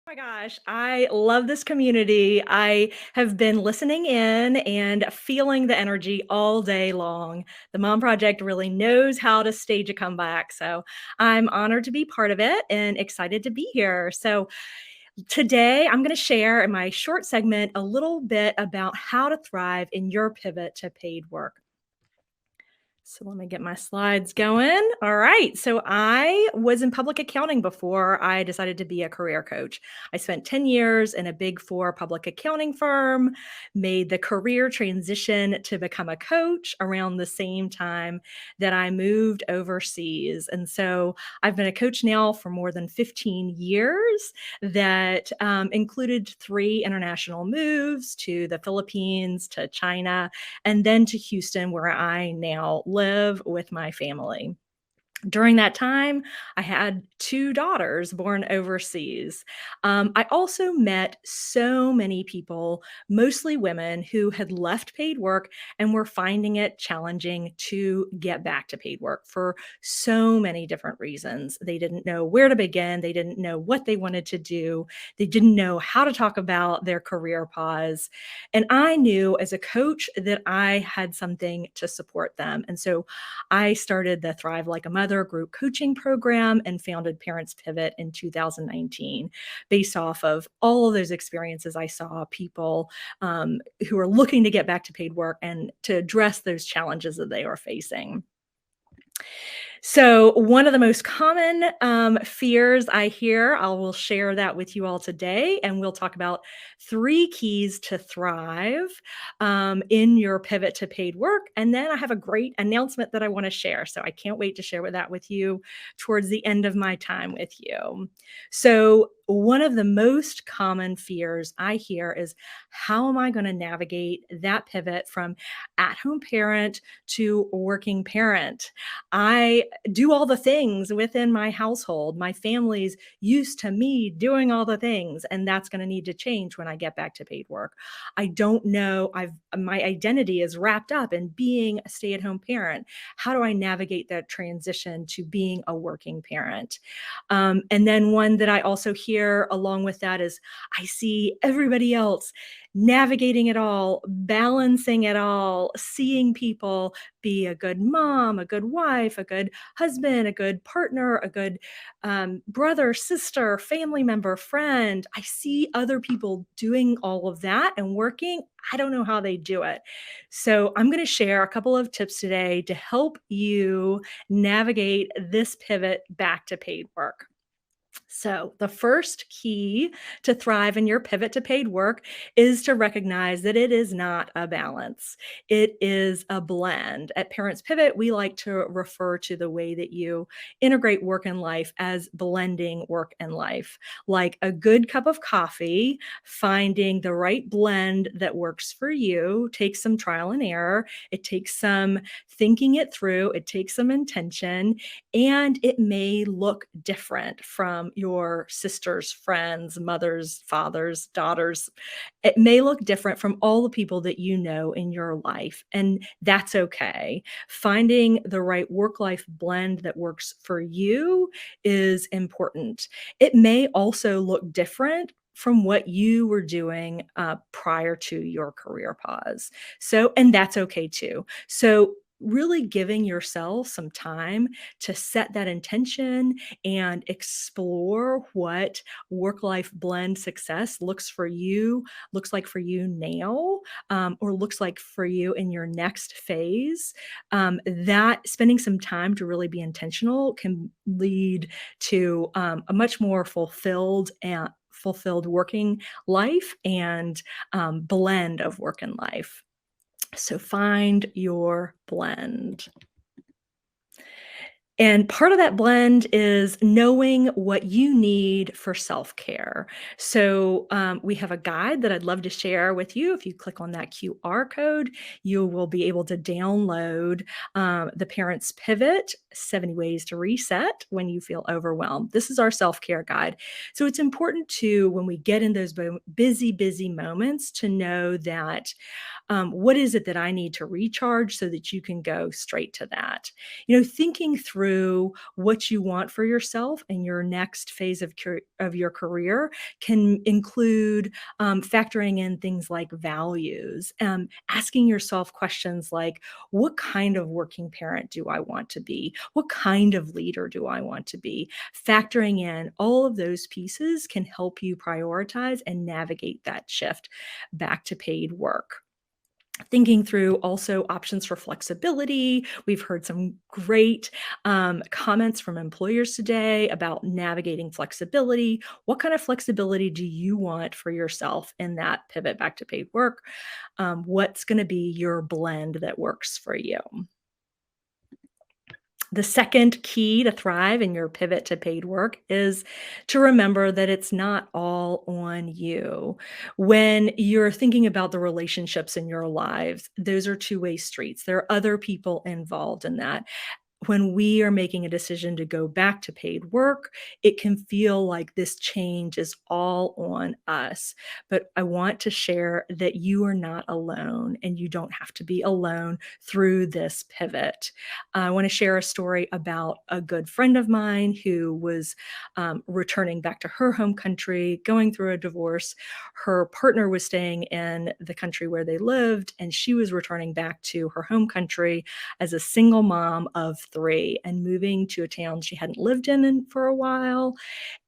Oh my gosh, I love this community. I have been listening in and feeling the energy all day long. The Mom Project really knows how to stage a comeback. So I'm honored to be part of it and excited to be here. So today I'm going to share in my short segment a little bit about how to thrive in your pivot to paid work. So let me get my slides going. All right. So I was in public accounting before I decided to be a career coach. I spent 10 years in a big four public accounting firm, made the career transition to become a coach around the same time that I moved overseas. And so I've been a coach now for more than 15 years that included 3 international moves to the Philippines, to China, and then to Houston, where I now live with my family. During that time, I had 2 daughters born overseas. I also met so many people, mostly women, who had left paid work and were finding it challenging to get back to paid work for so many different reasons. They didn't know where to begin. They didn't know what they wanted to do. They didn't know how to talk about their career pause. And I knew as a coach that I had something to support them. And so I started the Thrive Like a Mother group coaching program and founded Parents Pivot in 2019, based off of all of those experiences I saw people who are looking to get back to paid work and to address those challenges that they are facing. So, one of the most common fears I hear, I will share that with you all today, and we'll talk about 3 keys to thrive in your pivot to paid work. And then I have a great announcement that I want to share. So, I can't wait to share that with you towards the end of my time with you. So, one of the most common fears I hear is, how am I going to navigate that pivot from at home parent to working parent? I do all the things within my household. My family's used to me doing all the things, and that's going to need to change when I get back to paid work. I don't know. My identity is wrapped up in being a stay-at-home parent. How do I navigate that transition to being a working parent? And then one that I also hear along with that is, I see everybody else navigating it all, balancing it all, seeing people be a good mom, a good wife, a good husband, a good partner, a good brother, sister, family member, friend. I see other people doing all of that and working. I don't know how they do it. So I'm going to share a couple of tips today to help you navigate this pivot back to paid work. So, the first key to thrive in your pivot to paid work is to recognize that it is not a balance. It is a blend. At Parents Pivot, we like to refer to the way that you integrate work and life as blending work and life. Like a good cup of coffee, finding the right blend that works for you takes some trial and error. It takes some thinking it through. It takes some intention, and it may look different from your sister's friends, mothers, fathers, daughters. It may look different from all the people that you know in your life, and that's okay. Finding the right work life blend that works for you is important. It may also look different from what you were doing prior to your career pause. So, and that's okay too. So, really giving yourself some time to set that intention and explore what work life blend success looks like for you now, or looks like for you in your next phase. That spending some time to really be intentional can lead to a much more fulfilled working life and blend of work and life. So find your blend. And part of that blend is knowing what you need for self-care. So we have a guide that I'd love to share with you. If you click on that QR code, you will be able to download the Parents Pivot 70 Ways to Reset When You Feel Overwhelmed. This is our self-care guide. So it's important to, when we get in those busy moments, to know that What is it that I need to recharge so that you can go straight to that? Thinking through what you want for yourself and your next phase of your career can include factoring in things like values, asking yourself questions like, what kind of working parent do I want to be? What kind of leader do I want to be? Factoring in all of those pieces can help you prioritize and navigate that shift back to paid work. Thinking through also options for flexibility. We've heard some great comments from employers today about navigating flexibility. What kind of flexibility do you want for yourself in that pivot back to paid work? What's going to be your blend that works for you? The second key to thrive in your pivot to paid work is to remember that it's not all on you. When you're thinking about the relationships in your lives, those are two-way streets. There are other people involved in that. When we are making a decision to go back to paid work, it can feel like this change is all on us. But I want to share that you are not alone and you don't have to be alone through this pivot. I want to share a story about a good friend of mine who was returning back to her home country, going through a divorce. Her partner was staying in the country where they lived, and she was returning back to her home country as a single mom of 3 and moving to a town she hadn't lived in for a while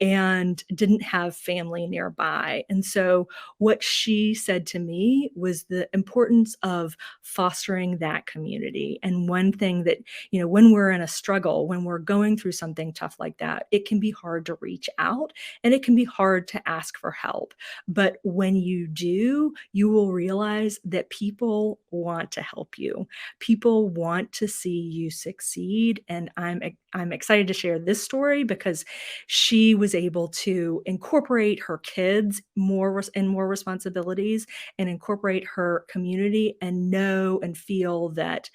and didn't have family nearby. And so what she said to me was the importance of fostering that community. And one thing that, when we're in a struggle, when we're going through something tough like that, it can be hard to reach out and it can be hard to ask for help. But when you do, you will realize that people want to help you. People want to see you succeed, and I'm excited to share this story because she was able to incorporate her kids more responsibilities and incorporate her community and know and feel that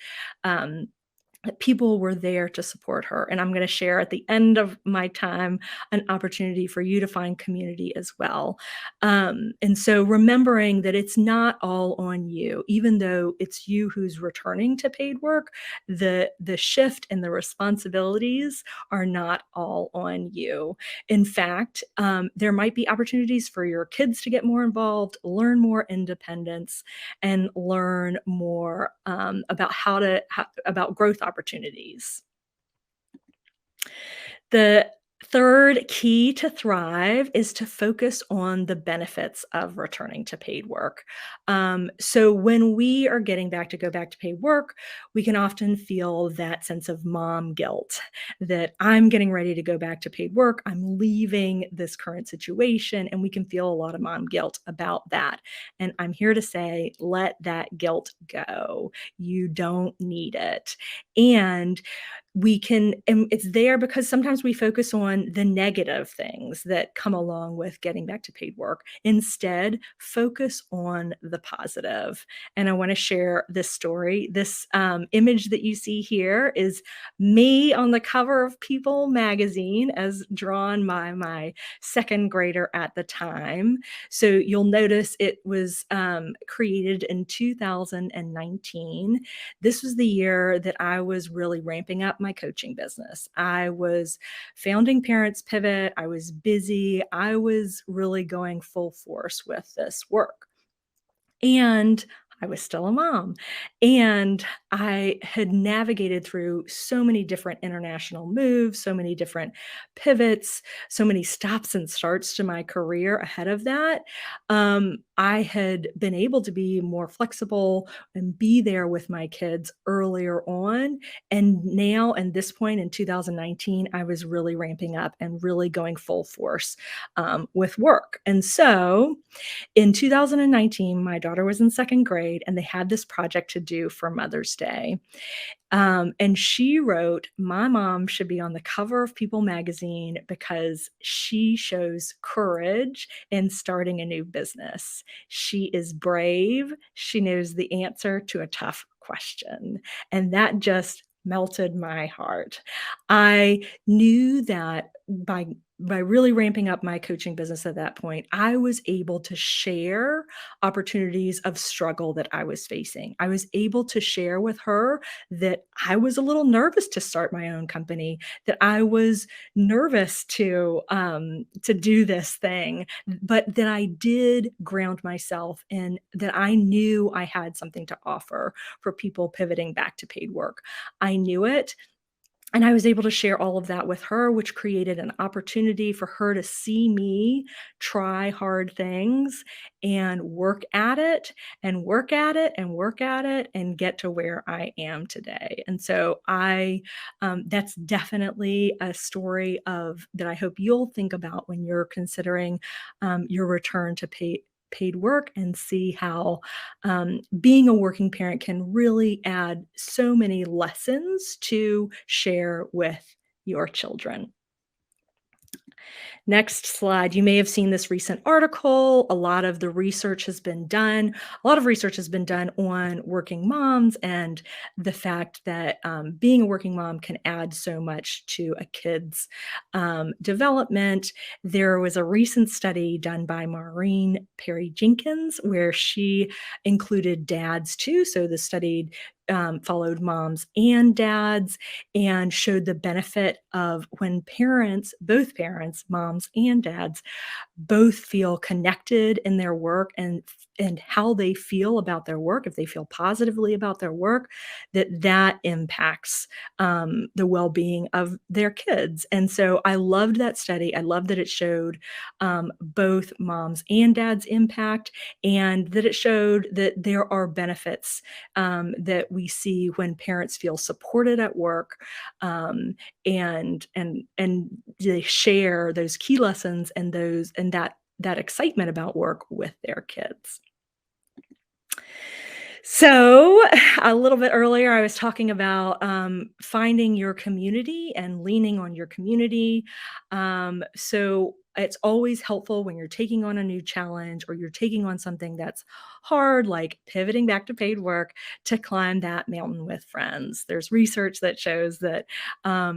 people were there to support her. And I'm going to share at the end of my time an opportunity for you to find community as well. And so remembering that it's not all on you, even though it's you who's returning to paid work, the shift and the responsibilities are not all on you. In fact, there might be opportunities for your kids to get more involved, learn more independence, and learn more about about growth opportunities. The third key to thrive is to focus on the benefits of returning to paid work. So when we are getting back to go back to paid work, we can often feel that sense of mom guilt that I'm getting ready to go back to paid work. I'm leaving this current situation, and we can feel a lot of mom guilt about that. And I'm here to say, let that guilt go. You don't need it. And and it's there because sometimes we focus on the negative things that come along with getting back to paid work. Instead, focus on the positive. And I want to share this story. This image that you see here is me on the cover of People magazine, as drawn by my second grader at the time. So you'll notice it was created in 2019. This was the year that I was really ramping up my coaching business. I was founding Parents Pivot. I was busy. I was really going full force with this work. And I was still a mom. And I had navigated through so many different international moves, so many different pivots, so many stops and starts to my career ahead of that. I had been able to be more flexible and be there with my kids earlier on. And now, at this point in 2019, I was really ramping up and really going full force with work. And so, in 2019, my daughter was in second grade, and they had this project to do for Mother's Day. And she wrote, "My mom should be on the cover of People magazine because she shows courage in starting a new business. She is brave. She knows the answer to a tough question." And that just melted my heart. I knew that by really ramping up my coaching business at that point, I was able to share opportunities of struggle that I was facing. I was able to share with her that I was a little nervous to start my own company, that I was nervous to do this thing, but that I did ground myself in that I knew I had something to offer for people pivoting back to paid work. I knew it, and I was able to share all of that with her, which created an opportunity for her to see me try hard things and work at it and work at it and work at it and get to where I am today. And so that's definitely a story of that I hope you'll think about when you're considering your return to paid work, and see how being a working parent can really add so many lessons to share with your children. Next slide. You may have seen this recent article. A lot of the research has been done. A lot of research has been done on working moms and the fact that being a working mom can add so much to a kid's development. There was a recent study done by Maureen Perry Jenkins where she included dads too. So the study followed moms and dads and showed the benefit of when both parents, moms and dads, both feel connected in their work and how they feel about their work. If they feel positively about their work, that impacts the well-being of their kids. And so I loved that study. I loved that it showed both moms and dads impact, and that it showed that there are benefits that we see when parents feel supported at work, and they share those key lessons and that excitement about work with their kids. So, a little bit earlier, I was talking about finding your community and leaning on your community. So, it's always helpful when you're taking on a new challenge or you're taking on something that's hard, like pivoting back to paid work, to climb that mountain with friends. There's research that shows that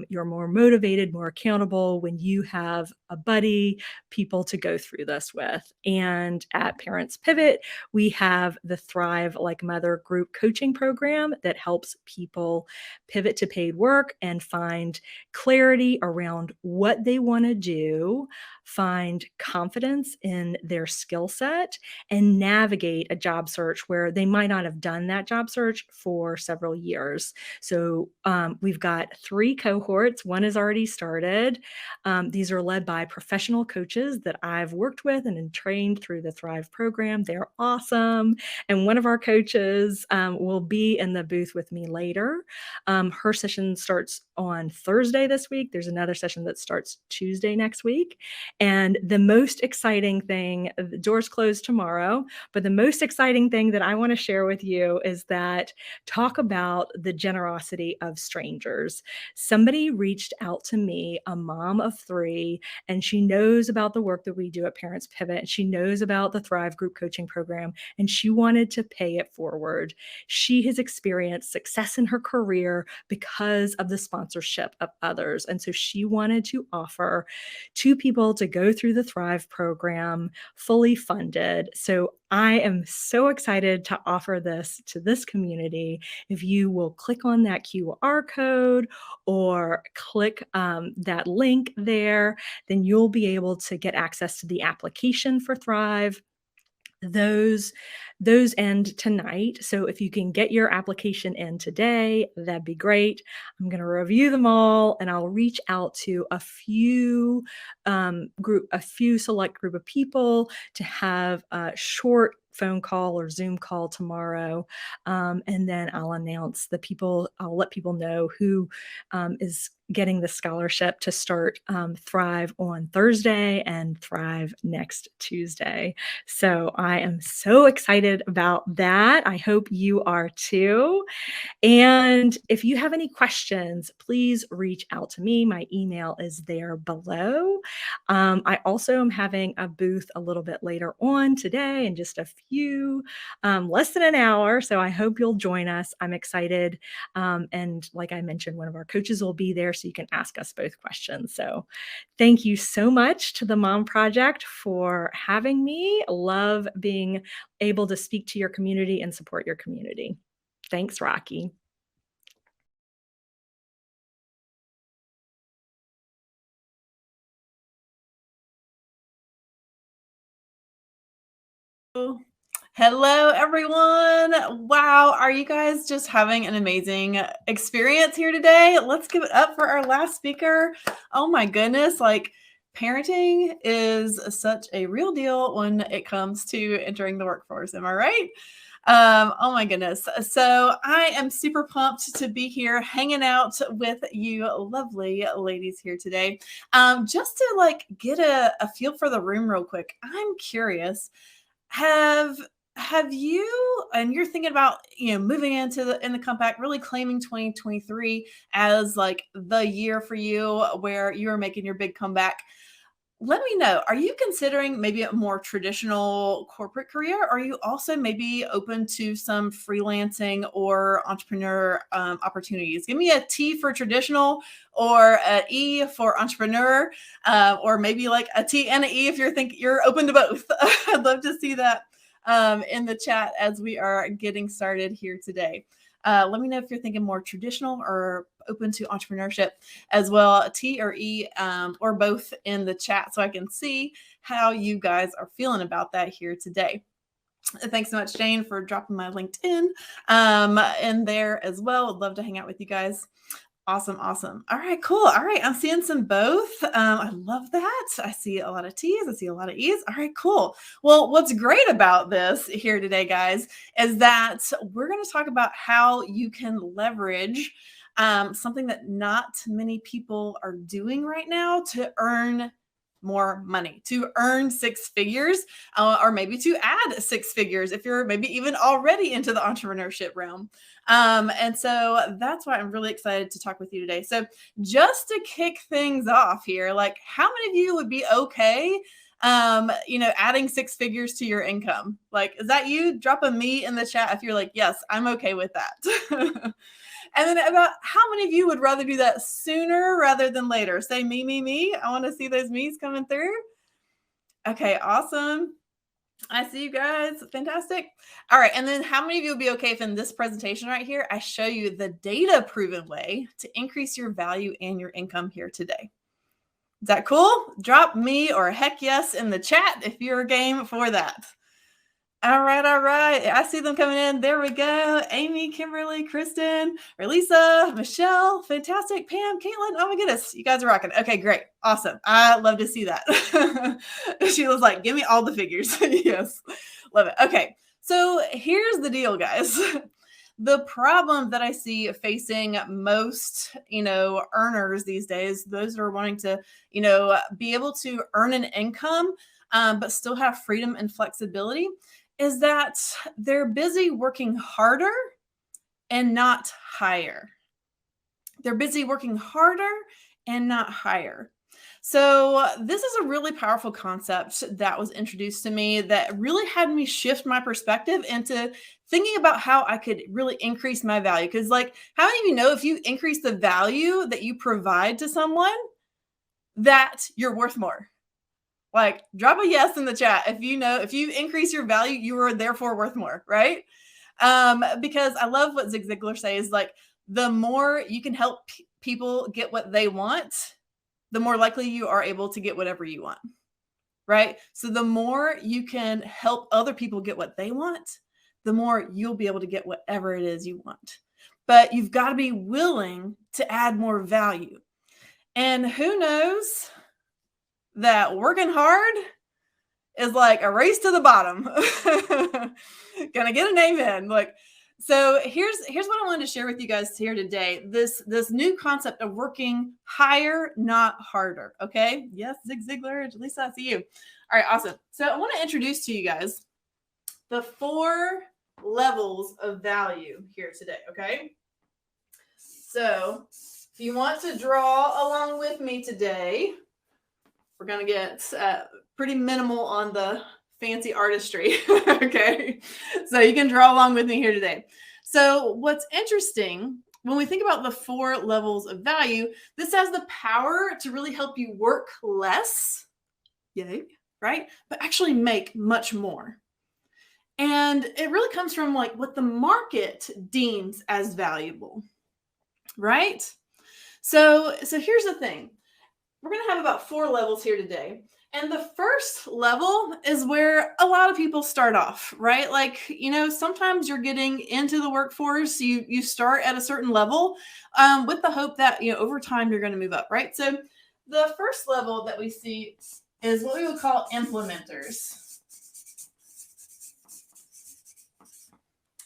you're more motivated, more accountable when you have a buddy, people to go through this with. And at Parents Pivot, we have the Thrive Like Mother group coaching program that helps people pivot to paid work and find clarity around what they want to do, find confidence in their skill set, and navigate a job search where they might not have done that job search for several years. So we've got 3 cohorts. One has already started. These are led by professional coaches that I've worked with and trained through the Thrive program. They're awesome. And one of our coaches will be in the booth with me later. Her session starts on Thursday this week. There's another session that starts Tuesday next week. And the most exciting thing, the doors close tomorrow, but the most exciting thing that I want to share with you is that talk about the generosity of strangers. Somebody reached out to me, a mom of 3, and she knows about the work that we do at Parents Pivot, and she knows about the Thrive group coaching program, and she wanted to pay it forward. She has experienced success in her career because of the sponsorship of others. And so she wanted to offer 2 people to go through the Thrive program fully funded. So I am so excited to offer this to this community. If you will click on that QR code or click that link there, then you'll be able to get access to the application for Thrive. Those end tonight. So if you can get your application in today, that'd be great. I'm going to review them all, and I'll reach out to a few select group of people to have a short phone call or Zoom call tomorrow. And then I'll let people know who is getting the scholarship to start Thrive on Thursday and Thrive next Tuesday. So I am so excited about that. I hope you are too. And if you have any questions, please reach out to me. My email is there below. I also am having a booth a little bit later on today in just a you. Less than an hour, so I hope you'll join us. I'm excited. And like I mentioned, one of our coaches will be there so you can ask us both questions. So thank you so much to the Mom Project for having me. Love being able to speak to your community and support your community. Thanks, Rocky. Hello, everyone. Wow, are you guys just having an amazing experience here today? Let's give it up for our last speaker. Oh my goodness, like parenting is such a real deal when it comes to entering the workforce. Am I right? Oh my goodness. So I am super pumped to be here hanging out with you lovely ladies here today. Just to like get a feel for the room real quick. I'm curious. Have have you, and you're thinking about, moving into the compact, really claiming 2023 as like the year for you where you're making your big comeback. Let me know, are you considering maybe a more traditional corporate career? Or are you also maybe open to some freelancing or entrepreneur opportunities? Give me a T for traditional or an E for entrepreneur, or maybe like a T and an E if you're open to both. I'd love to see that in the chat as we are getting started here today. Let me know if you're thinking more traditional or open to entrepreneurship as well, T or E, or both in the chat so I can see how you guys are feeling about that here today. Thanks so much, Jane, for dropping my LinkedIn in there as well. Would love to hang out with you guys. Awesome. Awesome. All right, cool. All right. I'm seeing some both. I love that. I see a lot of T's. I see a lot of E's. All right, cool. Well, what's great about this here today, guys, is that we're going to talk about how you can leverage something that not many people are doing right now to earn more money, to earn six figures, or maybe to add six figures if you're maybe even already into the entrepreneurship realm. And so that's why I'm really excited to talk with you today. So just to kick things off here, like how many of you would be okay, adding six figures to your income? Like, is that you? Drop a me in the chat if you're like, yes, I'm okay with that. And then about how many of you would rather do that sooner rather than later? Say me, me, me. I want to see those me's coming through. Okay, awesome. I see you guys. Fantastic. All right. And then how many of you would be okay if in this presentation right here, I show you the data proven way to increase your value and your income here today? Is that cool? Drop me or heck yes in the chat if you're game for that. All right, all right. I see them coming in. There we go. Amy, Kimberly, Kristen, Lisa, Michelle, fantastic. Pam, Caitlin. Oh my goodness, you guys are rocking. Okay, great, awesome. I love to see that. She was like, "Give me all the figures." Yes, love it. Okay, so here's the deal, guys. The problem that I see facing most, earners these days, those that are wanting to, be able to earn an income, but still have freedom and flexibility, is that they're busy working harder and not higher. They're busy working harder and not higher. So this is a really powerful concept that was introduced to me that really had me shift my perspective into thinking about how I could really increase my value. Because like, how many of you know if you increase the value that you provide to someone, that you're worth more? Like, drop a yes in the chat if you increase your value, you are therefore worth more, right? Because I love what Zig Ziglar says, like, the more you can help people get what they want, the more likely you are able to get whatever you want, right? So the more you can help other people get what they want, the more you'll be able to get whatever it is you want. But you've got to be willing to add more value. And who knows that working hard is like a race to the bottom. Gonna get an amen. Like, so here's what I wanted to share with you guys here today. This new concept of working higher, not harder. Okay. Yes, Zig Ziglar, Lisa, I see you. All right, awesome. So I want to introduce to you guys the 4 levels of value here today. Okay. So if you want to draw along with me today, we're going to get pretty minimal on the fancy artistry. Okay. So you can draw along with me here today. So what's interesting, when we think about the 4 levels of value, this has the power to really help you work less, yay, right? But actually make much more. And it really comes from like what the market deems as valuable, right? So here's the thing. We're going to have about 4 levels here today. And the first level is where a lot of people start off, right? Like, sometimes you're getting into the workforce, you start at a certain level with the hope that, over time you're going to move up, right? So the first level that we see is what we would call implementers.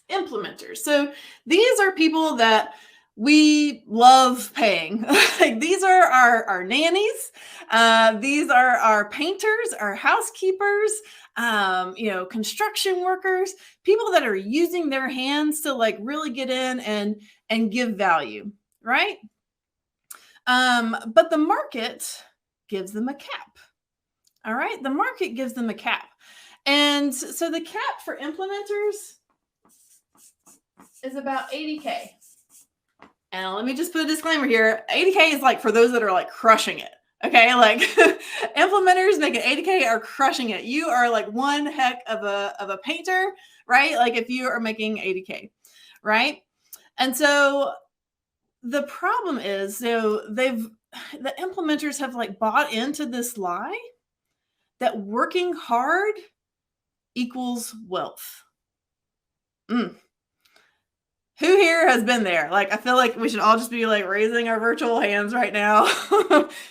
Implementers. So these are people that we love paying. Like these are our nannies. These are our painters, our housekeepers, construction workers, people that are using their hands to like really get in and give value, right? But the market gives them a cap. All right. The market gives them a cap. And so the cap for implementers is about 80K. And let me just put a disclaimer here. 80K is like for those that are like crushing it. Okay. Like implementers making 80K are crushing it. You are like one heck of a painter, right? Like if you are making 80K, right? And so the problem is, the implementers have like bought into this lie that working hard equals wealth. Who here has been there? Like, I feel like we should all just be like raising our virtual hands right now,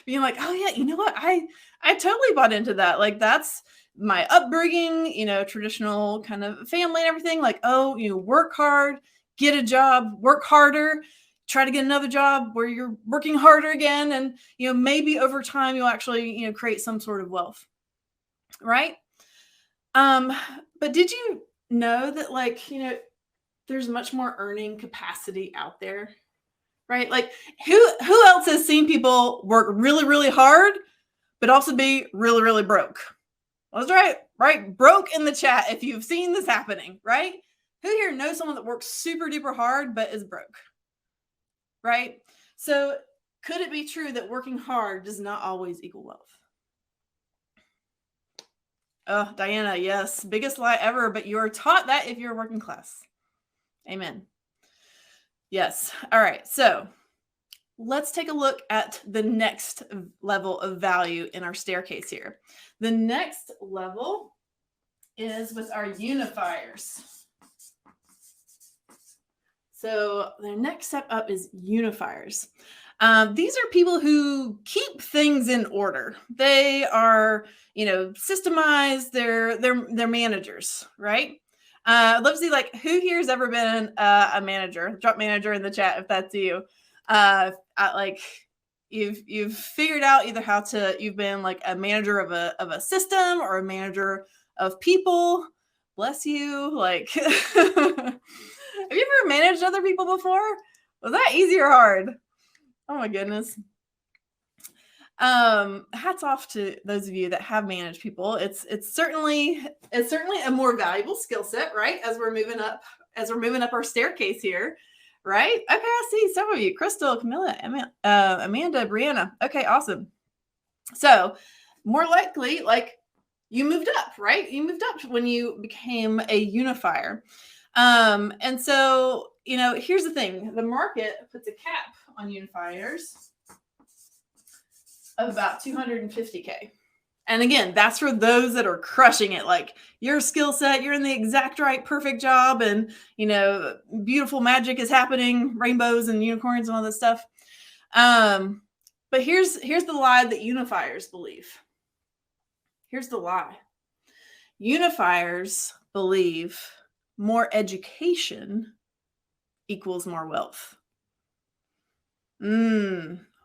being like, oh yeah, you know what? I totally bought into that. Like that's my upbringing, traditional kind of family and everything. Like, oh, work hard, get a job, work harder, try to get another job where you're working harder again. And, maybe over time you'll actually, create some sort of wealth. Right. But did you know that like, there's much more earning capacity out there, right? Like who else has seen people work really, really hard, but also be really, really broke? That's right? Broke in the chat if you've seen this happening, right? Who here knows someone that works super duper hard, but is broke, right? So could it be true that working hard does not always equal wealth? Oh, Diana, yes. Biggest lie ever, but you're taught that if you're working class. Amen. Yes. All right. So let's take a look at the next level of value in our staircase here. The next level is with our unifiers. So the next step up is unifiers. These are people who keep things in order. They are, systemized. They're managers, right? I'd love to see like who here has ever been a manager. Drop manager in the chat if that's you. You've figured out either you've been like a manager of a system or a manager of people. Bless you. Like, have you ever managed other people before? Was that easy or hard? Oh my goodness. Hats off to those of you that have managed people. It's certainly a more valuable skill set, right? As we're moving up our staircase here, right? Okay, I see some of you: Crystal, Camilla, Amanda, Brianna. Okay, awesome. So more likely, like you moved up, right? You moved up when you became a unifier. And so here's the thing: the market puts a cap on unifiers of about 250K. And again, that's for those that are crushing it. Like your skill set, you're in the exact right, perfect job. And, beautiful magic is happening, rainbows and unicorns and all this stuff. But here's the lie that unifiers believe. Here's the lie. Unifiers believe more education equals more wealth.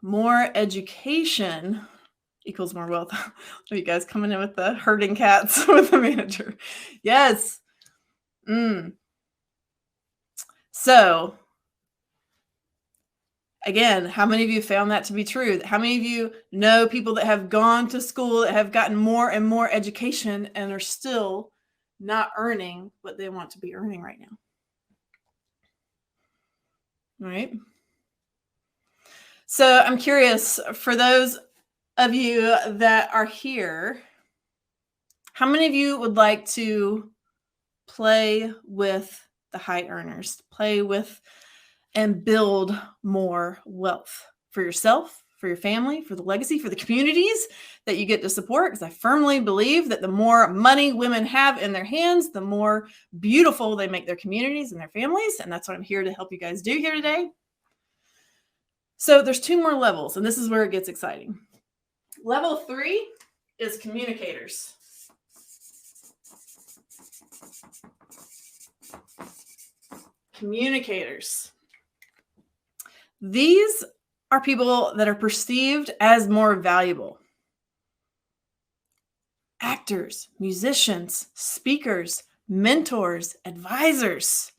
More education equals more wealth. Are you guys coming in with the herding cats with the manager? Yes. So Again, how many of you found that to be true? How many of you know people that have gone to school, that have gotten more and more education and are still not earning what they want to be earning right now? All right. So I'm curious, for those of you that are here, how many of you would like to play with the high earners, play with and build more wealth for yourself, for your family, for the legacy, for the communities that you get to support? Because I firmly believe that the more money women have in their hands, the more beautiful they make their communities and their families. And that's what I'm here to help you guys do here today. So there's 2 more levels, and this is where it gets exciting. Level 3 is communicators. Communicators. These are people that are perceived as more valuable. Actors, musicians, speakers, mentors, advisors.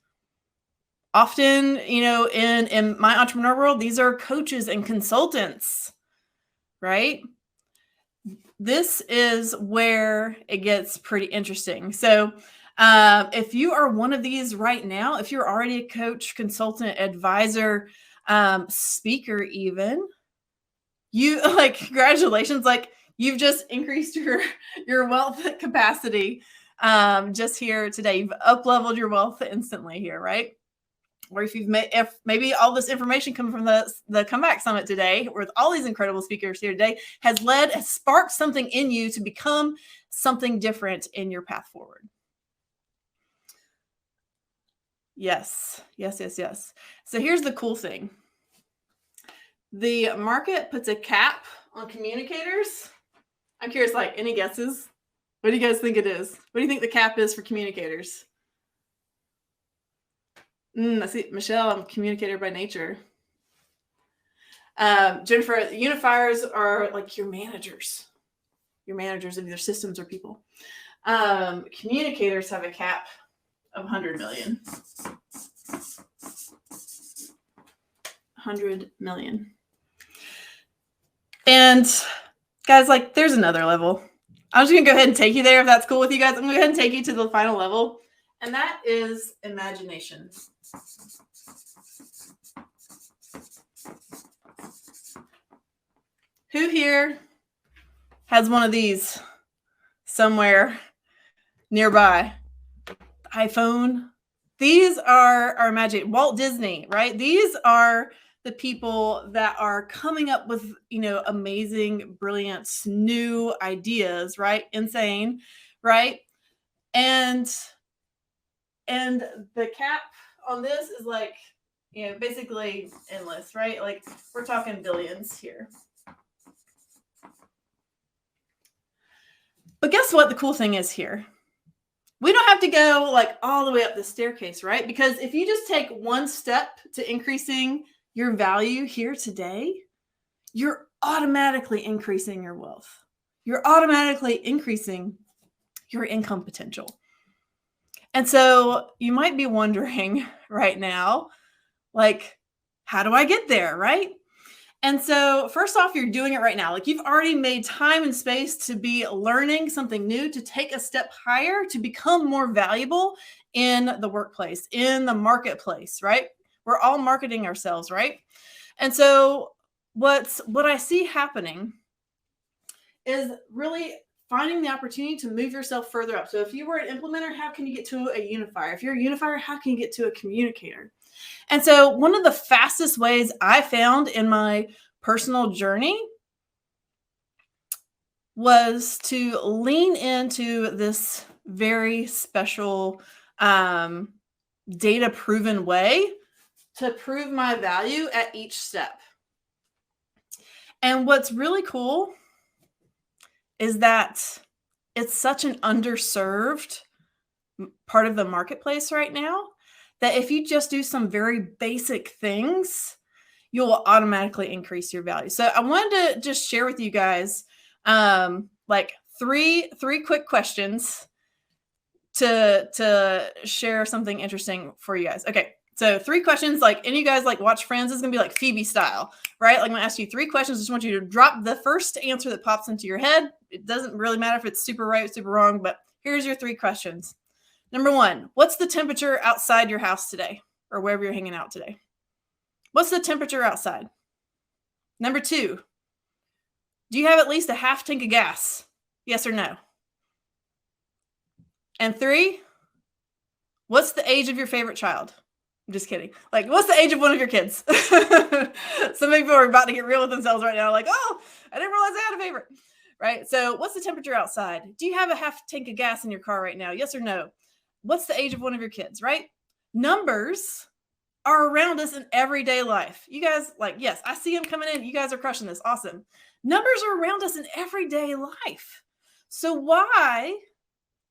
Often, in my entrepreneur world, these are coaches and consultants, right? This is where it gets pretty interesting. So if you are one of these right now, if you're already a coach, consultant, advisor, speaker, even, you congratulations, you've just increased your wealth capacity just here today. You've up-leveled your wealth instantly here, right? Or if maybe all this information coming from the Comeback Summit today, with all these incredible speakers here today, has sparked something in you to become something different in your path forward. Yes. So here's the cool thing. The market puts a cap on communicators. I'm curious, any guesses? What do you guys think it is? What do you think the cap is for communicators? I see, Michelle, I'm a communicator by nature. Jennifer, unifiers are like your managers of either systems or people. Communicators have a cap of 100 million. 100 million. And guys, there's another level. I'm just going to go ahead and take you there if that's cool with you guys. I'm going to go ahead and take you to the final level, and that is imagination. Who here has one of these somewhere nearby? iPhone. These are our magic. Walt Disney, right? These are the people that are coming up with, amazing, brilliant, new ideas, right? Insane, right? And the cap on this is basically endless, right? We're talking billions here. But guess what the cool thing is here? We don't have to go all the way up the staircase, right? Because if you just take one step to increasing your value here today, you're automatically increasing your wealth. You're automatically increasing your income potential. And so you might be wondering right now, how do I get there, right? And so first off, you're doing it right now. You've already made time and space to be learning something new, to take a step higher, to become more valuable in the workplace, in the marketplace, right? We're all marketing ourselves, right? And so what I see happening is really finding the opportunity to move yourself further up. So if you were an implementer, how can you get to a unifier? If you're a unifier, how can you get to a communicator? And so one of the fastest ways I found in my personal journey was to lean into this very special data-proven way to prove my value at each step. And what's really cool is that it's such an underserved part of the marketplace right now that if you just do some very basic things, you'll automatically increase your value. So I wanted to just share with you guys three quick questions to share something interesting for you guys. Okay, So 3 questions, like any of you guys like watch Friends, is gonna be like Phoebe style, right? Like I'm gonna ask you 3 questions. I just want you to drop the first answer that pops into your head. It doesn't really matter if it's super right or super wrong, but here's your 3 questions. Number 1, what's the temperature outside your house today or wherever you're hanging out today? What's the temperature outside? Number 2, do you have at least a half tank of gas? Yes or no? And 3, what's the age of your favorite child? I'm just kidding. Like, what's the age of one of your kids? Some people are about to get real with themselves right now. Like, oh, I didn't realize I had a favorite. Right? So what's the temperature outside? Do you have a half tank of gas in your car right now? Yes or no? What's the age of one of your kids, right? Numbers are around us in everyday life. You guys, like, yes, I see them coming in. You guys are crushing this. Awesome. Numbers are around us in everyday life. So why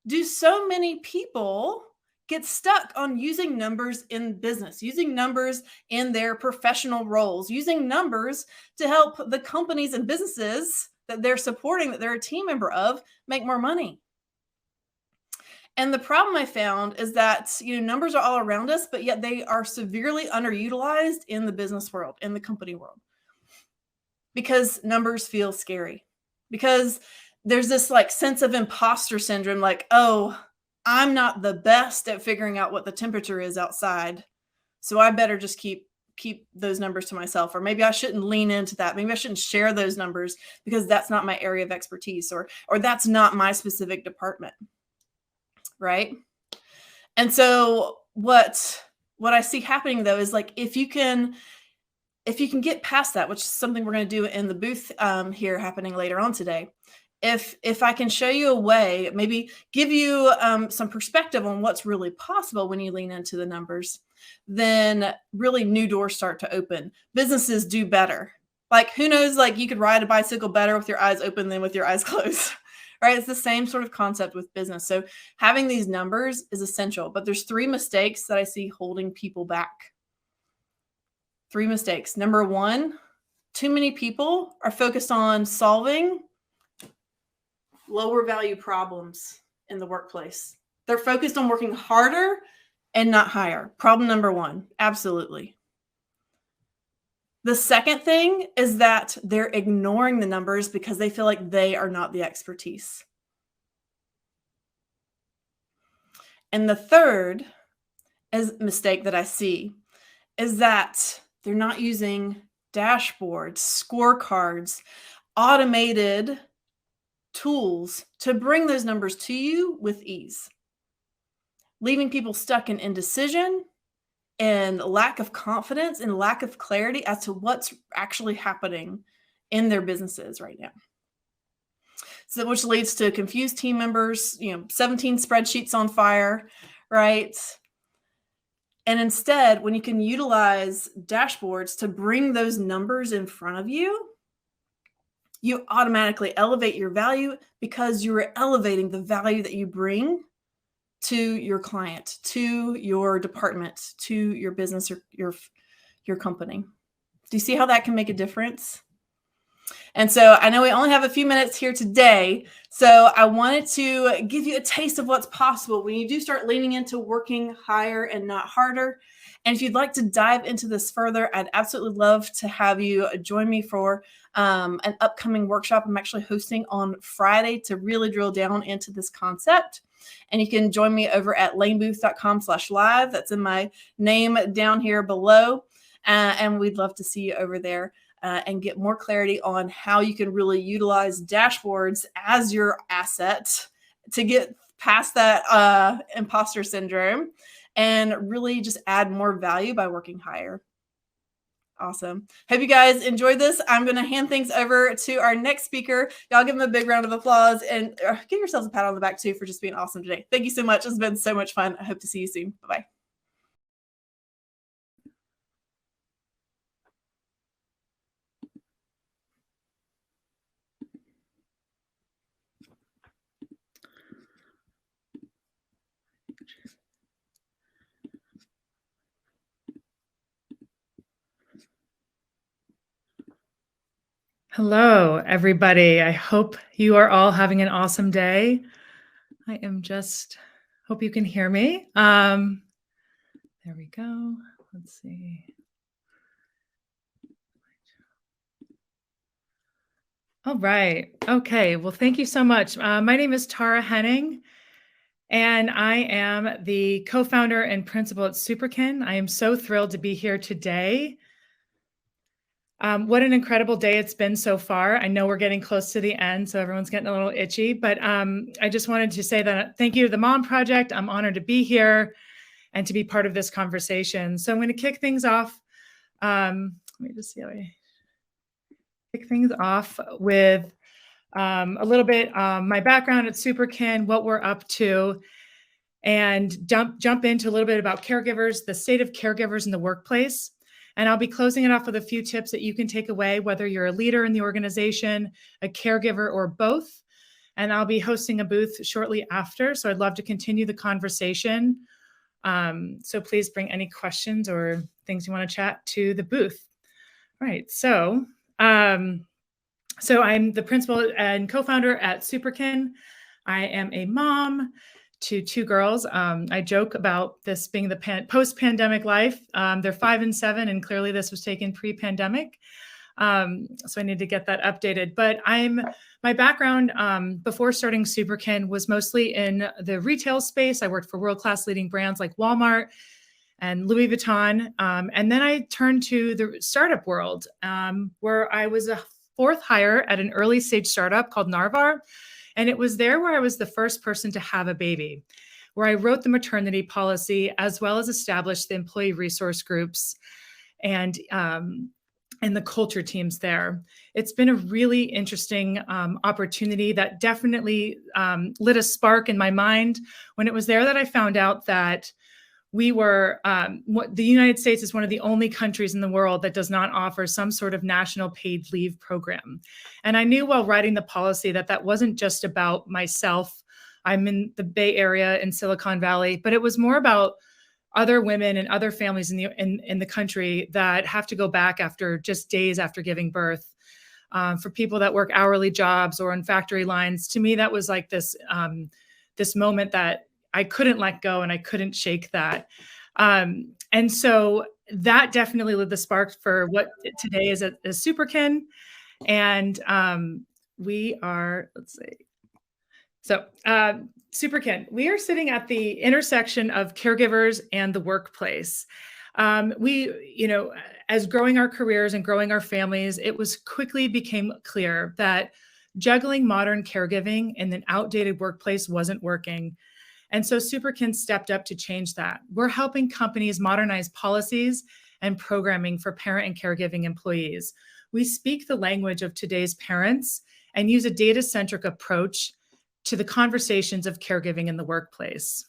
do so many people get stuck on using numbers in business, using numbers in their professional roles, using numbers to help the companies and businesses that they're supporting, that they're a team member of, make more money? And the problem I found is that, numbers are all around us, but yet they are severely underutilized in the business world, in the company world, because numbers feel scary, because there's this like sense of imposter syndrome, like, oh, I'm not the best at figuring out what the temperature is outside, so I better just keep those numbers to myself, or maybe I shouldn't lean into that. Maybe I shouldn't share those numbers because that's not my area of expertise, or that's not my specific department, right? And so what I see happening though is, like, if you can get past that, which is something we're going to do in the booth here happening later on today. If I can show you a way, maybe give you some perspective on what's really possible when you lean into the numbers, then really new doors start to open. Businesses do better. Like, who knows, like, you could ride a bicycle better with your eyes open than with your eyes closed, right? It's the same sort of concept with business. So having these numbers is essential, but there's 3 mistakes that I see holding people back. 3 mistakes. Number 1, too many people are focused on solving lower value problems in the workplace. They're focused on working harder and not higher. Problem number 1, absolutely. The second thing is that they're ignoring the numbers because they feel like they are not the expertise. And the third mistake that I see is that they're not using dashboards, scorecards, automated tools to bring those numbers to you with ease, leaving people stuck in indecision and lack of confidence and lack of clarity as to what's actually happening in their businesses right now. So, which leads to confused team members, 17 spreadsheets on fire, right? And instead, when you can utilize dashboards to bring those numbers in front of you, you automatically elevate your value because you're elevating the value that you bring to your client, to your department, to your business or your company. Do you see how that can make a difference? And so I know we only have a few minutes here today, so I wanted to give you a taste of what's possible when you do start leaning into working higher and not harder. And if you'd like to dive into this further, I'd absolutely love to have you join me for an upcoming workshop I'm actually hosting on Friday to really drill down into this concept. And you can join me over at lanebooth.com/live. That's in my name down here below. And we'd love to see you over there and get more clarity on how you can really utilize dashboards as your asset to get past that imposter syndrome and really just add more value by working higher. Awesome. Hope you guys enjoyed this. I'm going to hand things over to our next speaker. Y'all give them a big round of applause and give yourselves a pat on the back too for just being awesome today. Thank you so much. It's been so much fun. I hope to see you soon. Bye-bye. Hello, everybody. I hope you are all having an awesome day. Hope you can hear me. There we go. let's see. All right. Okay. Well, thank you so much. My name is Tara Henning, and I am the co-founder and principal at Superkin. I am so thrilled to be here today. What an incredible day it's been so far. I know we're getting close to the end, so everyone's getting a little itchy, but I just wanted to say that thank you to the Mom Project. I'm honored to be here and to be part of this conversation. So I'm going to kick things off. Let me just see how I kick things off with a little bit my background at Superkin, what we're up to, and jump into a little bit about caregivers, the state of caregivers in the workplace. And I'll be closing it off with a few tips that you can take away, whether you're a leader in the organization, a caregiver, or both. And I'll be hosting a booth shortly after, so I'd love to continue the conversation. So please bring any questions or things you want to chat to the booth. All right, so I'm the principal and co-founder at Superkin. I am a mom to two girls. I joke about this being the post-pandemic life. They're 5 and 7, and clearly this was taken pre-pandemic. So I need to get that updated. But my background before starting Superkin was mostly in the retail space. I worked for world-class leading brands like Walmart and Louis Vuitton. And then I turned to the startup world, where I was a fourth hire at an early stage startup called Narvar. And it was there where I was the first person to have a baby, where I wrote the maternity policy, as well as established the employee resource groups and the culture teams there. It's been a really interesting opportunity that definitely lit a spark in my mind when it was there that I found out that we were, the United States is one of the only countries in the world that does not offer some sort of national paid leave program. And I knew while writing the policy that wasn't just about myself. I'm in the Bay Area in Silicon Valley, but it was more about other women and other families in the country that have to go back after just days after giving birth. For people that work hourly jobs or on factory lines, to me, that was like this moment that I couldn't let go and I couldn't shake that. And so that definitely lit the spark for what today is Superkin. And we are, let's see. So Superkin, we are sitting at the intersection of caregivers and the workplace. As growing our careers and growing our families, it quickly became clear that juggling modern caregiving in an outdated workplace wasn't working. And so Superkin stepped up to change that. We're helping companies modernize policies and programming for parent and caregiving employees. We speak the language of today's parents and use a data-centric approach to the conversations of caregiving in the workplace.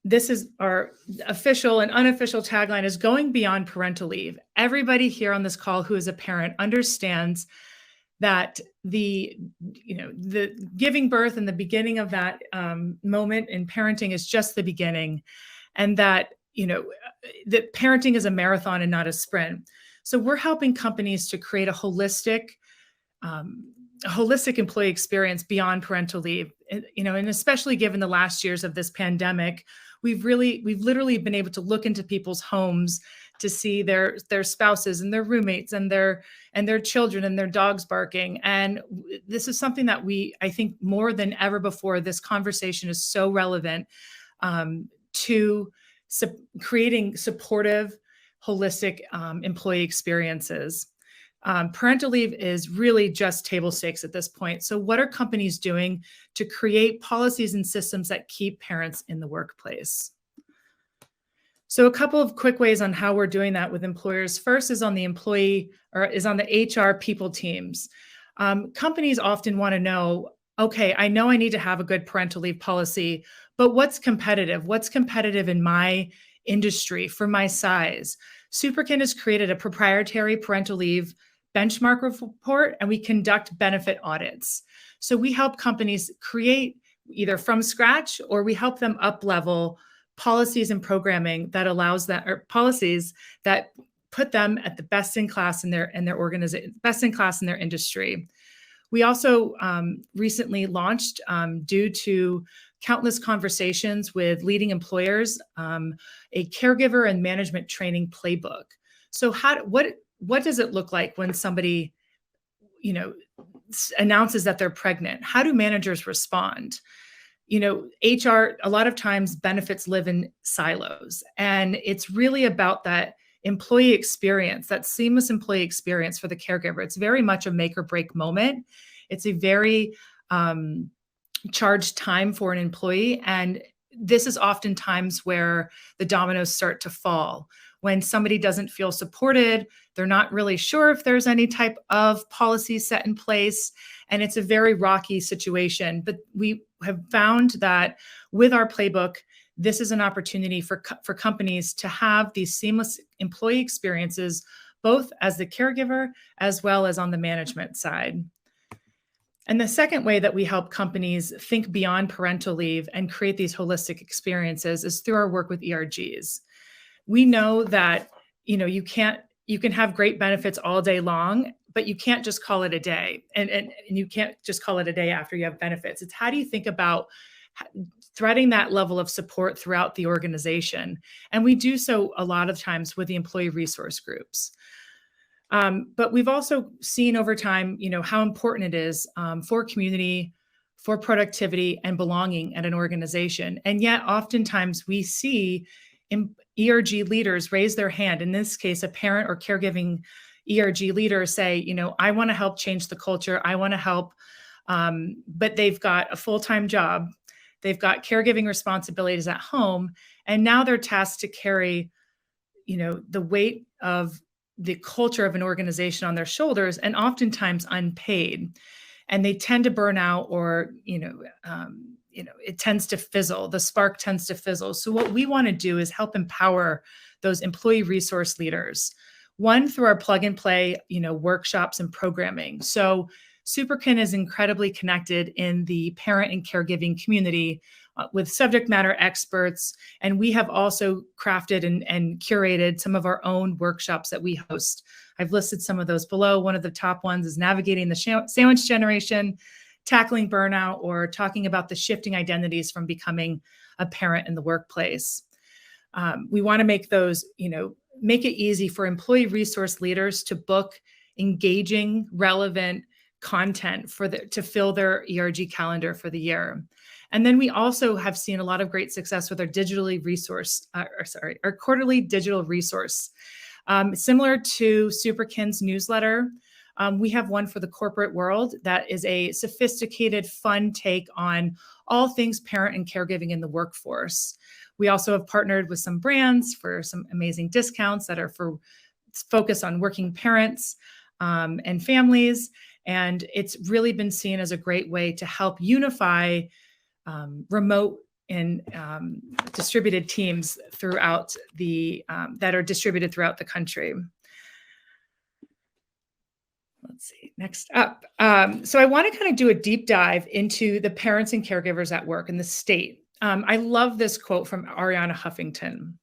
This is our official and unofficial tagline is going beyond parental leave. Everybody here on this call who is a parent understands that the giving birth and the beginning of that moment in parenting is just the beginning, and that that parenting is a marathon and not a sprint. So we're helping companies to create a holistic employee experience beyond parental leave. And especially given the last years of this pandemic, we've literally been able to look into people's homes to see their spouses and their roommates and their children and their dogs barking. And this is something that I think more than ever before, this conversation is so relevant to creating supportive, holistic employee experiences. Parental leave is really just table stakes at this point. So what are companies doing to create policies and systems that keep parents in the workplace? So a couple of quick ways on how we're doing that with employers. First is on the HR people teams. Companies often want to know, okay, I know I need to have a good parental leave policy, but what's competitive? What's competitive in my industry for my size? Superkin has created a proprietary parental leave benchmark report, and we conduct benefit audits. So we help companies create either from scratch, or we help them up-level policies and programming that allows that, or policies that put them at the best in class in their organization, best in class in their industry. We also recently launched, due to countless conversations with leading employers, a caregiver and management training playbook. So what does it look like when somebody, announces that they're pregnant? How do managers respond? HR, a lot of times benefits live in silos, and it's really about that employee experience, that seamless employee experience for the caregiver. It's very much a make or break moment. It's a very charged time for an employee. And this is often times where the dominoes start to fall. When somebody doesn't feel supported, they're not really sure if there's any type of policy set in place, and it's a very rocky situation. But we have found that with our playbook, this is an opportunity for companies to have these seamless employee experiences, both as the caregiver as well as on the management side. And the second way that we help companies think beyond parental leave and create these holistic experiences is through our work with ERGs. We know that, you can have great benefits all day long, but you can't just call it a day. And you can't just call it a day after you have benefits. It's how do you think about threading that level of support throughout the organization? And we do so a lot of times with the employee resource groups. But we've also seen over time, how important it is for community, for productivity and belonging at an organization. And yet oftentimes we see ERG leaders raise their hand, in this case, a parent or caregiving ERG leader say, I want to help change the culture. I want to help, but they've got a full-time job. They've got caregiving responsibilities at home. And now they're tasked to carry, the weight of the culture of an organization on their shoulders, and oftentimes unpaid. And they tend to burn out, or, it tends to fizzle. The spark tends to fizzle. So what we want to do is help empower those employee resource leaders. One, through our plug and play, workshops and programming. So Superkin is incredibly connected in the parent and caregiving community with subject matter experts. And we have also crafted and curated some of our own workshops that we host. I've listed some of those below. One of the top ones is navigating the sandwich generation, tackling burnout, or talking about the shifting identities from becoming a parent in the workplace. We want to make those, make it easy for employee resource leaders to book engaging, relevant content to fill their ERG calendar for the year. And then we also have seen a lot of great success with our our quarterly digital resource. Similar to Superkin's newsletter, we have one for the corporate world that is a sophisticated, fun take on all things parent and caregiving in the workforce. We also have partnered with some brands for some amazing discounts that are focused on working parents and families. And it's really been seen as a great way to help unify remote and distributed teams throughout that are distributed throughout the country. Let's see, next up. So I want to kind of do a deep dive into the parents and caregivers at work in the state. I love this quote from Ariana Huffington.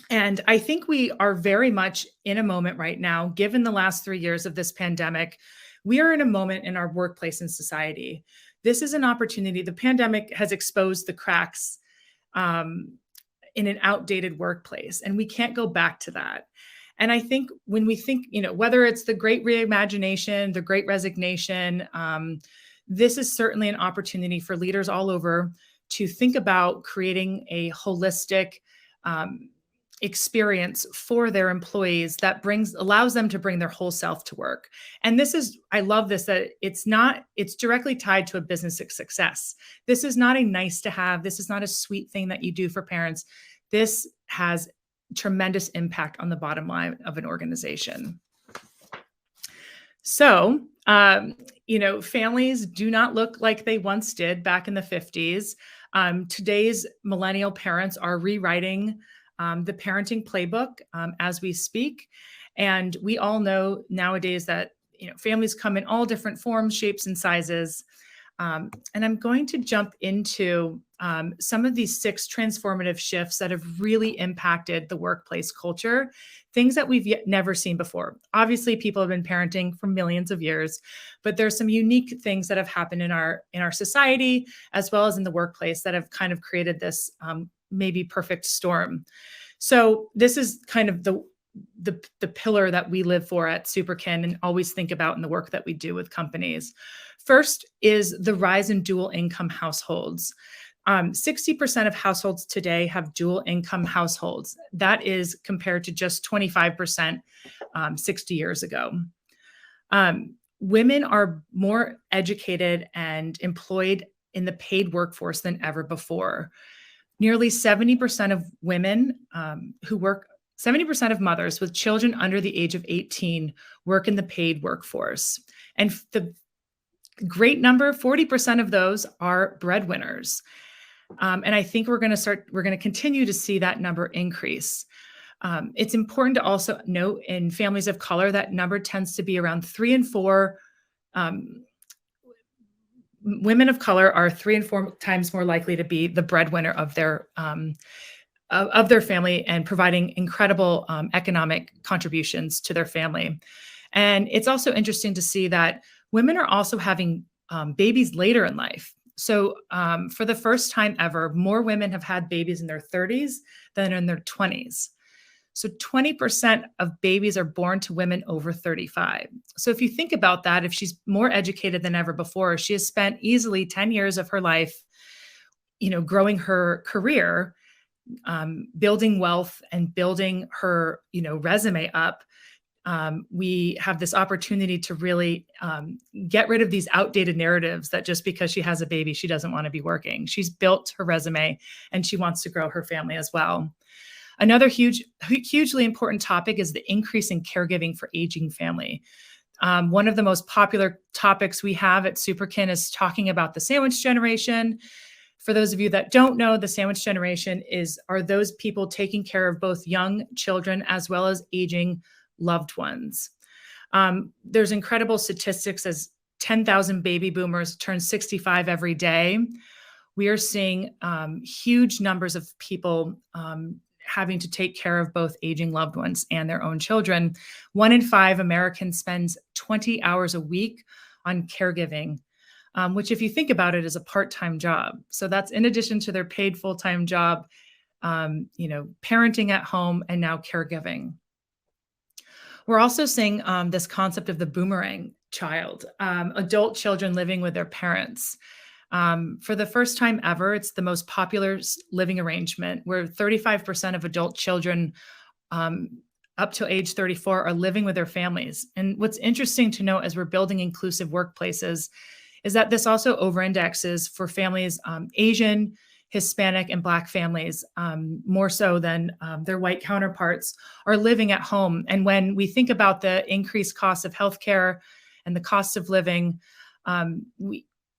And I think we are very much in a moment right now, given the last 3 years of this pandemic. We are in a moment in our workplace and society. This is an opportunity. The pandemic has exposed the cracks in an outdated workplace, and we can't go back to that. And I think when we think, whether it's the great reimagination, the great resignation, this is certainly an opportunity for leaders all over to think about creating a holistic experience for their employees that allows them to bring their whole self to work. And I love this, that it's directly tied to a business success. This is not a nice to have. This is not a sweet thing that you do for parents. This has tremendous impact on the bottom line of an organization. So, families do not look like they once did back in the 50s. Today's millennial parents are rewriting the parenting playbook as we speak. And we all know nowadays that families come in all different forms, shapes, and sizes. And I'm going to jump into some of these 6 transformative shifts that have really impacted the workplace culture, things that we've yet never seen before. Obviously, people have been parenting for millions of years, but there's some unique things that have happened in our society, as well as in the workplace, that have kind of created this maybe perfect storm. So this is kind of the pillar that we live for at Superkin and always think about in the work that we do with companies. First is the rise in dual income households. 60% of households today have dual income households. That is compared to just 25% 60 years ago. Women are more educated and employed in the paid workforce than ever before. Nearly 70% of women 70% of mothers with children under the age of 18 work in the paid workforce. And the great number, 40% of those are breadwinners. And I think we're going to continue to see that number increase. It's important to also note in families of color, that number tends to be around 3 and 4. Women of color are 3 and 4 times more likely to be the breadwinner of their family and providing incredible economic contributions to their family. And it's also interesting to see that women are also having babies later in life. So for the first time ever, more women have had babies in their 30s than in their 20s. So 20% of babies are born to women over 35. So if you think about that, if she's more educated than ever before, she has spent easily 10 years of her life, growing her career, building wealth and building her, resume up. We have this opportunity to really get rid of these outdated narratives that just because she has a baby, she doesn't want to be working. She's built her resume and she wants to grow her family as well. Another hugely important topic is the increase in caregiving for aging family. One of the most popular topics we have at Superkin is talking about the sandwich generation. For those of you that don't know, the sandwich generation are those people taking care of both young children as well as aging loved ones. There's incredible statistics as 10,000 baby boomers turn 65 every day. We are seeing huge numbers of people having to take care of both aging loved ones and their own children. 1 in 5 Americans spends 20 hours a week on caregiving, which if you think about it is a part-time job. So that's in addition to their paid full-time job, parenting at home and now caregiving. We're also seeing this concept of the boomerang child, adult children living with their parents. For the first time ever, it's the most popular living arrangement where 35% of adult children up to age 34 are living with their families. And what's interesting to note as we're building inclusive workplaces is that this also over-indexes for families, Asian, Hispanic, and Black families, more so than their white counterparts, are living at home. And when we think about the increased cost of healthcare and the cost of living,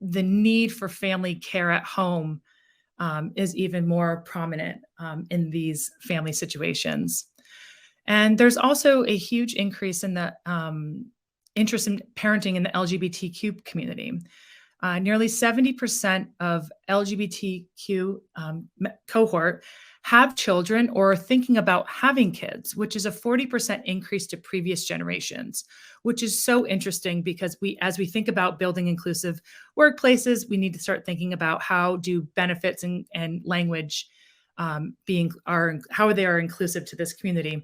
the need for family care at home is even more prominent in these family situations. And there's also a huge increase in the interest in parenting in the LGBTQ community. Nearly 70% of LGBTQ cohort have children or are thinking about having kids, which is a 40% increase to previous generations, which is so interesting because as we think about building inclusive workplaces, we need to start thinking about how do benefits and language how they are inclusive to this community.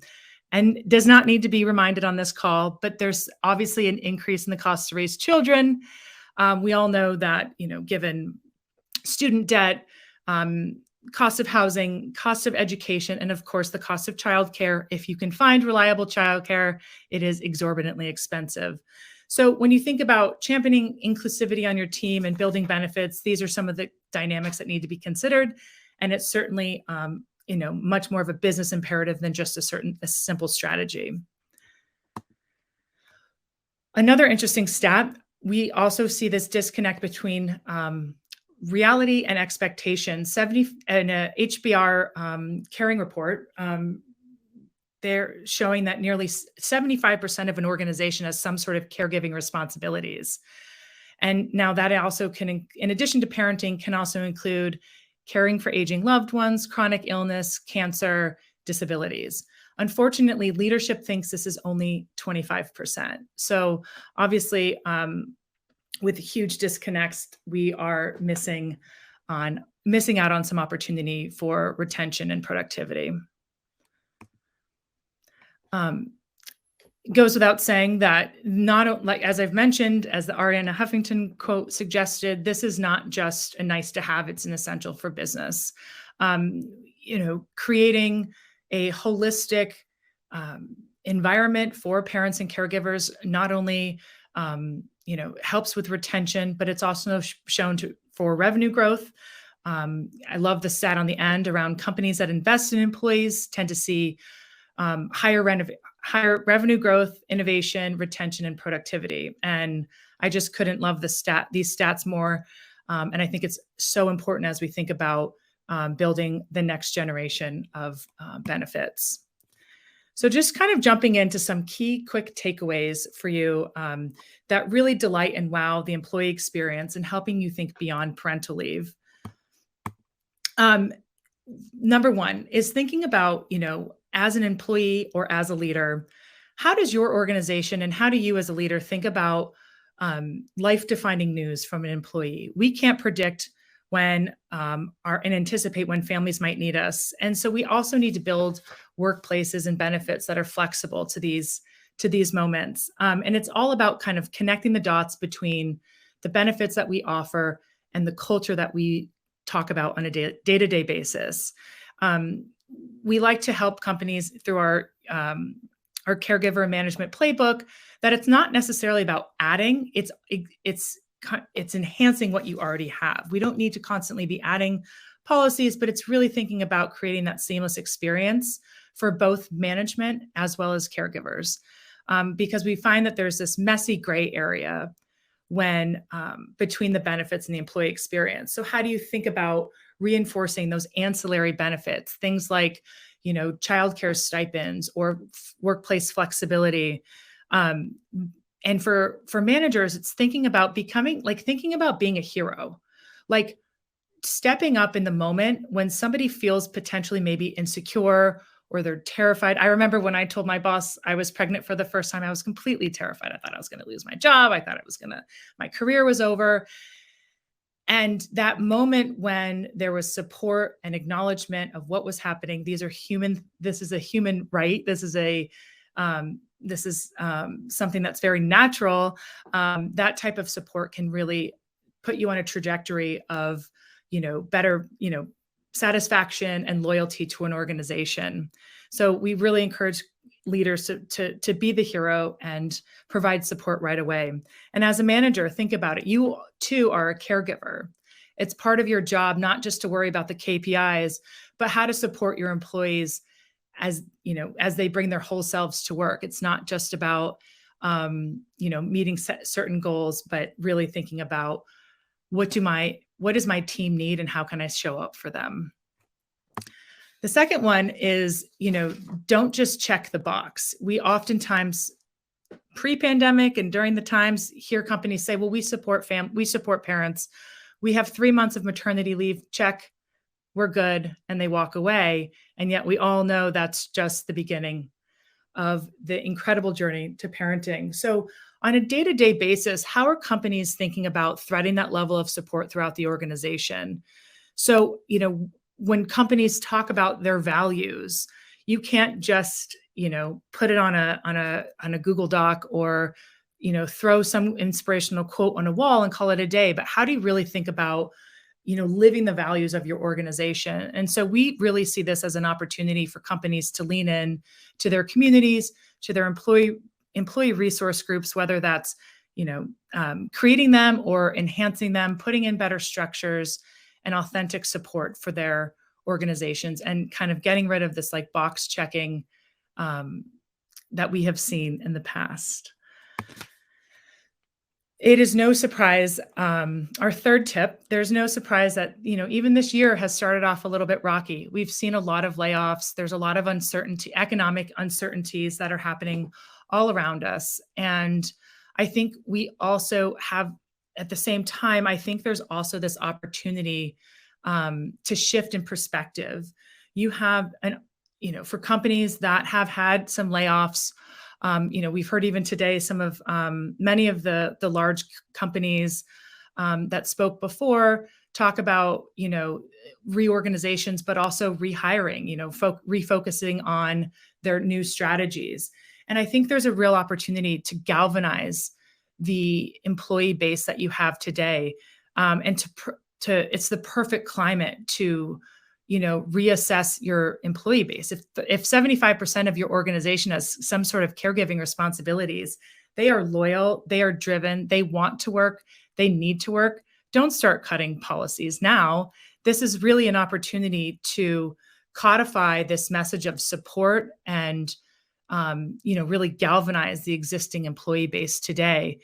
And does not need to be reminded on this call, but there's obviously an increase in the cost to raise children. We all know that, given student debt, cost of housing, cost of education, and of course, the cost of childcare. If you can find reliable childcare, it is exorbitantly expensive. So when you think about championing inclusivity on your team and building benefits, these are some of the dynamics that need to be considered. And it's certainly, much more of a business imperative than just a simple strategy. Another interesting stat, we also see this disconnect between reality and expectation. In a HBR caring report, they're showing that nearly 75% of an organization has some sort of caregiving responsibilities. And now that also can, in addition to parenting, can also include caring for aging loved ones, chronic illness, cancer, disabilities. Unfortunately, leadership thinks this is only 25%. So obviously, with huge disconnects, we are missing out on some opportunity for retention and productivity. Goes without saying that not like, as I've mentioned, as the Arianna Huffington quote suggested, this is not just a nice to have, it's an essential for business. Creating a holistic environment for parents and caregivers not only helps with retention, but it's also shown for revenue growth. I love the stat on the end around companies that invest in employees tend to see higher revenue growth, innovation, retention, and productivity. And I just couldn't love these stats more. And I think it's so important as we think about building the next generation of benefits. So just kind of jumping into some key quick takeaways for you that really delight and wow the employee experience and helping you think beyond parental leave. Number one is thinking about, as an employee or as a leader, how does your organization and how do you as a leader think about life-defining news from an employee? We can't predict when and anticipate when families might need us. And so we also need to build workplaces and benefits that are flexible to these moments. And it's all about kind of connecting the dots between the benefits that we offer and the culture that we talk about on a day-to-day basis. We like to help companies through our caregiver management playbook that it's not necessarily about adding, it's enhancing what you already have. We don't need to constantly be adding policies, but it's really thinking about creating that seamless experience for both management as well as caregivers. Because we find that there's this messy gray area when between the benefits and the employee experience. So how do you think about reinforcing those ancillary benefits, things like, childcare stipends or workplace flexibility? And for managers, it's thinking about being a hero, like stepping up in the moment when somebody feels potentially maybe insecure or they're terrified. I remember when I told my boss I was pregnant for the first time, I was completely terrified. I thought I was going to lose my job. I thought my career was over. And that moment when there was support and acknowledgement of what was happening, this is a human right. This is something that's very natural. That type of support can really put you on a trajectory of, better, satisfaction and loyalty to an organization. So we really encourage leaders to be the hero and provide support right away. And as a manager, think about it. You too are a caregiver. It's part of your job, not just to worry about the KPIs, but how to support your employees as they bring their whole selves to work. It's not just about, meeting certain goals, but really thinking about what does my team need and how can I show up for them? The second one is, don't just check the box. We oftentimes pre-pandemic and during the times hear companies say, well, we support parents. We have 3 months of maternity leave, check, we're good. And they walk away. And yet we all know that's just the beginning of the incredible journey to parenting. So on a day-to-day basis, how are companies thinking about threading that level of support throughout the organization? So, when companies talk about their values, you can't just, put it on a Google Doc or, throw some inspirational quote on a wall and call it a day. But how do you really think about, living the values of your organization? And so we really see this as an opportunity for companies to lean in to their communities, to their employee resource groups, whether that's, creating them or enhancing them, putting in better structures and authentic support for their organizations, and kind of getting rid of this like box checking that we have seen in the past. It is no surprise, our third tip, there's no surprise that, even this year has started off a little bit rocky. We've seen a lot of layoffs. There's a lot of economic uncertainties that are happening all around us. And I think we also have at the same time, I think there's also this opportunity to shift in perspective. You have for companies that have had some layoffs, we've heard even today some of many of the large companies that spoke before talk about reorganizations, but also rehiring, refocusing on their new strategies. And I think there's a real opportunity to galvanize the employee base that you have today, and it's the perfect climate to reassess your employee base. If 75% of your organization has some sort of caregiving responsibilities, they are loyal, they are driven, they want to work, they need to work. Don't start cutting policies now. This is really an opportunity to codify this message of support and really galvanize the existing employee base today.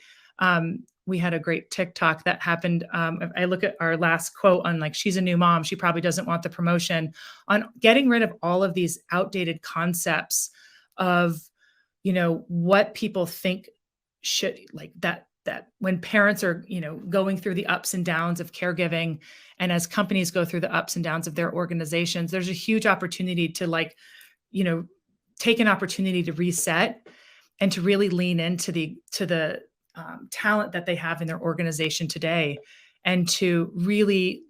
We had a great TikTok that happened. I look at our last quote on she's a new mom. She probably doesn't want the promotion, on getting rid of all of these outdated concepts of, what people think should that when parents are, going through the ups and downs of caregiving, and as companies go through the ups and downs of their organizations, there's a huge opportunity to take an opportunity to reset and to really lean into the talent that they have in their organization today, and to really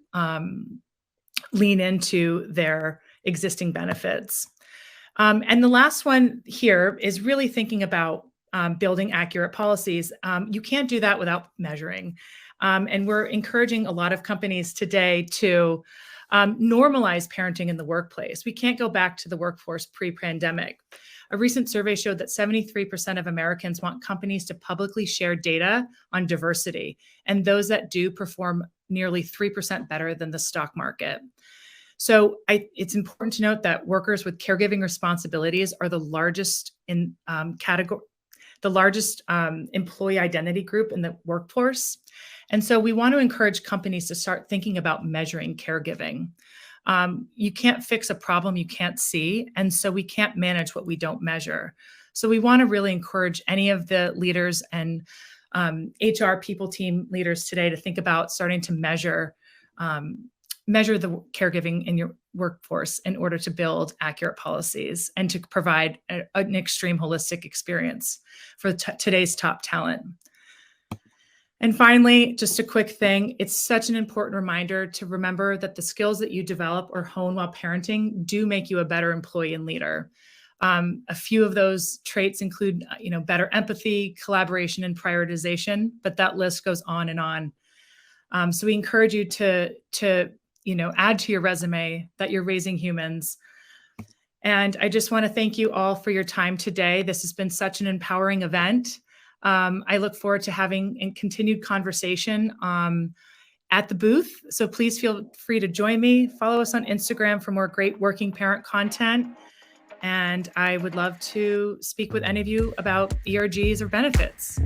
lean into their existing benefits. And the last one here is really thinking about building accurate policies. You can't do that without measuring. And we're encouraging a lot of companies today to normalize parenting in the workplace. We can't go back to the workforce pre-pandemic. A recent survey showed that 73% of Americans want companies to publicly share data on diversity, and those that do perform nearly 3% better than the stock market. So it's important to note that workers with caregiving responsibilities are the largest employee identity group in the workforce. And so we want to encourage companies to start thinking about measuring caregiving. You can't fix a problem you can't see, and so we can't manage what we don't measure. So we want to really encourage any of the leaders and HR people team leaders today to think about starting to measure the caregiving in your workforce in order to build accurate policies and to provide an extreme holistic experience for today's top talent. And finally, just a quick thing, it's such an important reminder to remember that the skills that you develop or hone while parenting do make you a better employee and leader. A few of those traits include, better empathy, collaboration, and prioritization, but that list goes on and on. So we encourage you to add to your resume that you're raising humans. And I just want to thank you all for your time today. This has been such an empowering event. I look forward to having a continued conversation at the booth. So please feel free to join me. Follow us on Instagram for more great working parent content. And I would love to speak with any of you about ERGs or benefits.